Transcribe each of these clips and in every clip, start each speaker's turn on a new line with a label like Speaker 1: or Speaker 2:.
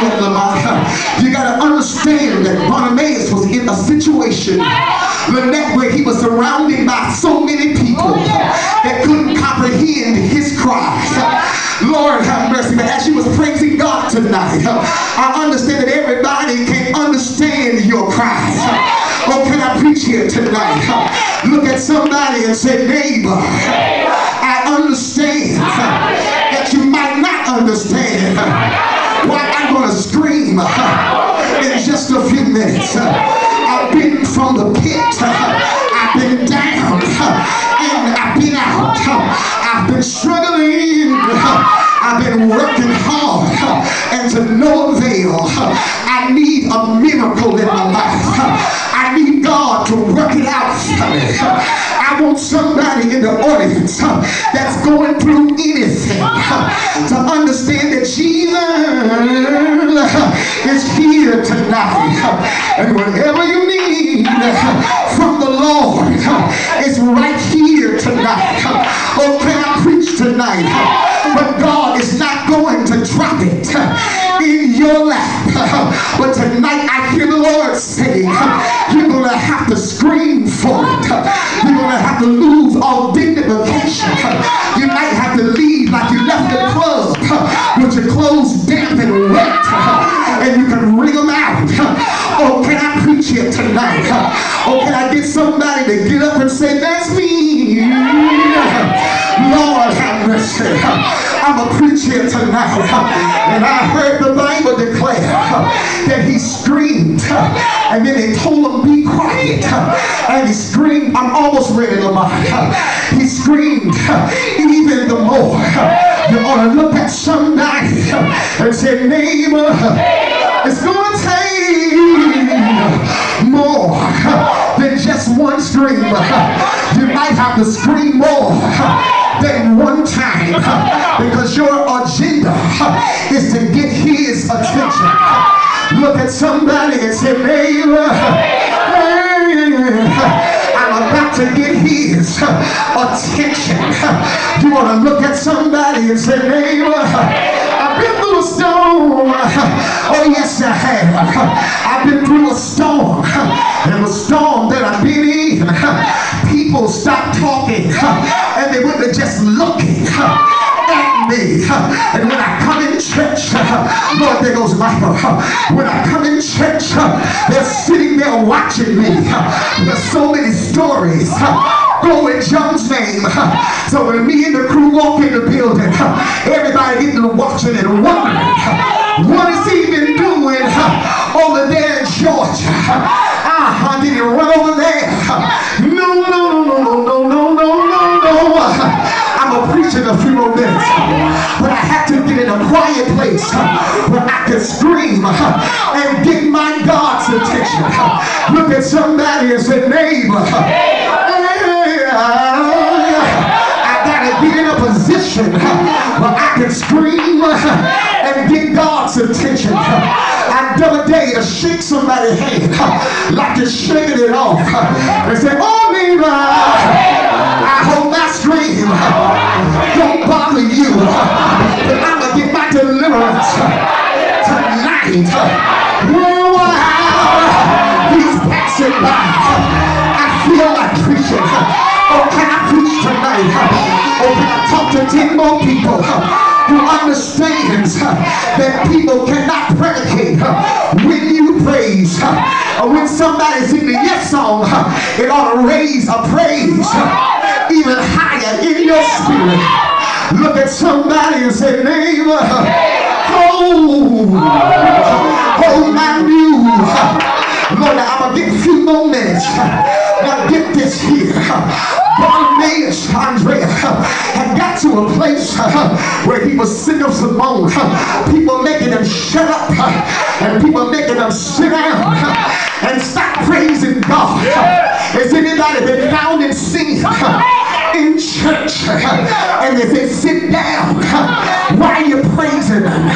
Speaker 1: yet, Lamont. You got to understand that Bartimaeus was in a situation, Lynette, where he was surrounded by so many people that couldn't comprehend his cry. Lord have mercy. But as you was praising God tonight, I understand that everybody can't understand your cry. Oh, can I preach here tonight? Look at somebody and say, neighbor, I understand that you might not understand why I'm going to scream in just a few minutes. I've been from the pit, I've been down, and I've been out. I've been struggling, I've been working hard, and to no avail. I need a miracle in my life. I need God to work it out for me. I want somebody in the audience that's going through anything to understand that Jesus is here tonight. And whatever you need from the Lord is right here tonight. Oh, can I preach tonight? But God is not going to drop it in your lap. But tonight I hear the Lord saying, you're going to have to scream for it. You're going to have to lose all dignification. You might have to leave like you left the club with your clothes damp and wet, and you can wring them out. Oh, can I preach here tonight? Oh, can I get somebody to get up and say, that's me? Lord have mercy. I'm a preacher tonight. And I heard the Bible declare that he screamed, and then they told him, be quiet. And he screamed, I'm almost ready, Lamont. He screamed even the more. You ought to look at somebody and say, neighbor, it's going to take more than just one scream. You might have to scream more than one time, because your agenda is to get his attention. Look at somebody and say, neighbor, I'm about to get his attention. You want to look at somebody and say, neighbor, I've been through a storm. Oh yes, I have. I've been through a storm. And the storm that I've been in, people stopped talking, and they were just looking at me. And when I come in church, Lord, there goes Michael. When I come in church, they're sitting there watching me. There's so many stories go in John's name. So when me and the crew walk in the building, everybody getting to watching and wondering, what is he been doing over there in Georgia? Did he run over there? No. I'm a preacher in a few more minutes, but I had to get in a quiet place where I could scream and get my God's attention. Look at somebody and say, neighbor, I gotta get in a position where I can scream and get God's attention. I dare day to shake somebody's hand like you're shaking it off and say, oh neighbor, I hope my scream don't bother you, but I'm gonna get my deliverance tonight. While he's passing by, I feel like preaching. Oh, can I preach tonight? Oh, can I talk to 10 more people who understands that people cannot predicate when you praise? When somebody sings the yes song, it ought to raise a praise even higher in your spirit. Look at somebody and say, neighbor, hold my mule. Lord, I'm going to get a few more minutes. Now get this here. Bartimaeus, Andrea, had got to a place where he was sick of Simone. People making him shut up, and people making him sit down and stop praising God. Has anybody been found in sin in church? And if they sit down, why are you praising them?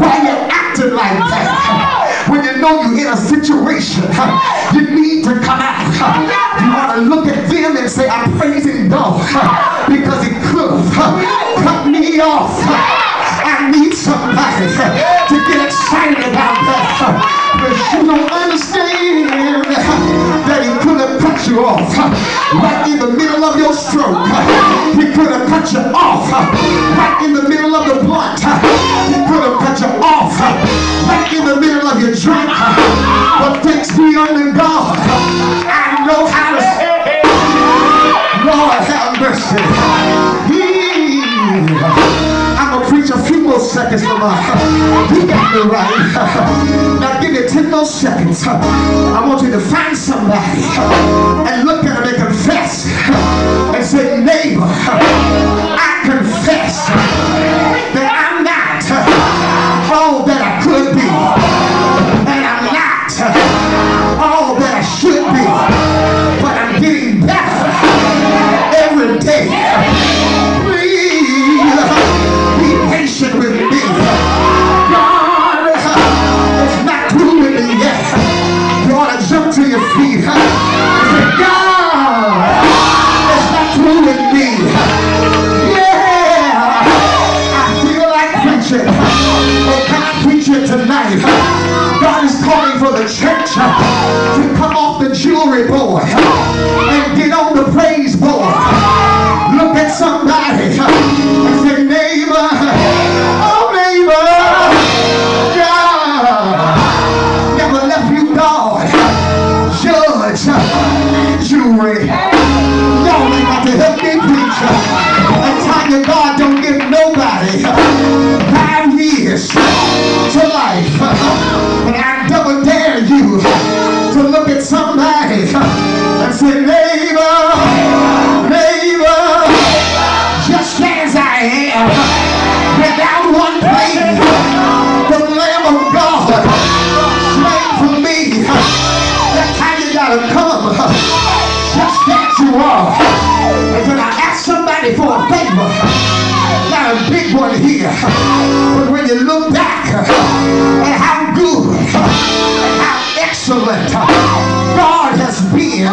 Speaker 1: Why are you acting like that? When you know you're in a situation, you need to come out. You want to look at them and say, I'm praising God because it could have cut me off. I need somebody to get excited But you don't understand that he could have cut you off right in the middle of your stroke. He could have cut you off right in the middle of the blunt. He could have cut you off right in the middle of your drink. But thanks be unto God, I know how to say, Lord have mercy. I'm going to preach a few more seconds for my, you got me right. Now give me 10 more seconds. I want you to find somebody and look at them and confess and say, neighbor, I confess that I'm not all that I could be, and I'm not all that I should be, but I'm getting better every day. Please be patient with me. God is not through with me yet. You ought to jump to your feet. Say, God is not through with me. Yeah, I feel like preaching. Oh, can I preach it tonight? God is calling for the church to come off the jewelry board and get on the praise board. Look at somebody and say, neighbor, oh neighbor, God never left you, God. Judge jewelry. Y'all ain't got to help me preach. And tell you God don't give nobody 5 years to life. And I double dare you to look at somebody and say, neighbor, neighbor, just as I am, without one plea, the Lamb of God slain for me. That's how you gotta come, just as you are. And when I ask somebody for a favor, not a big one here, but when you look back at how good and how excellent God has been,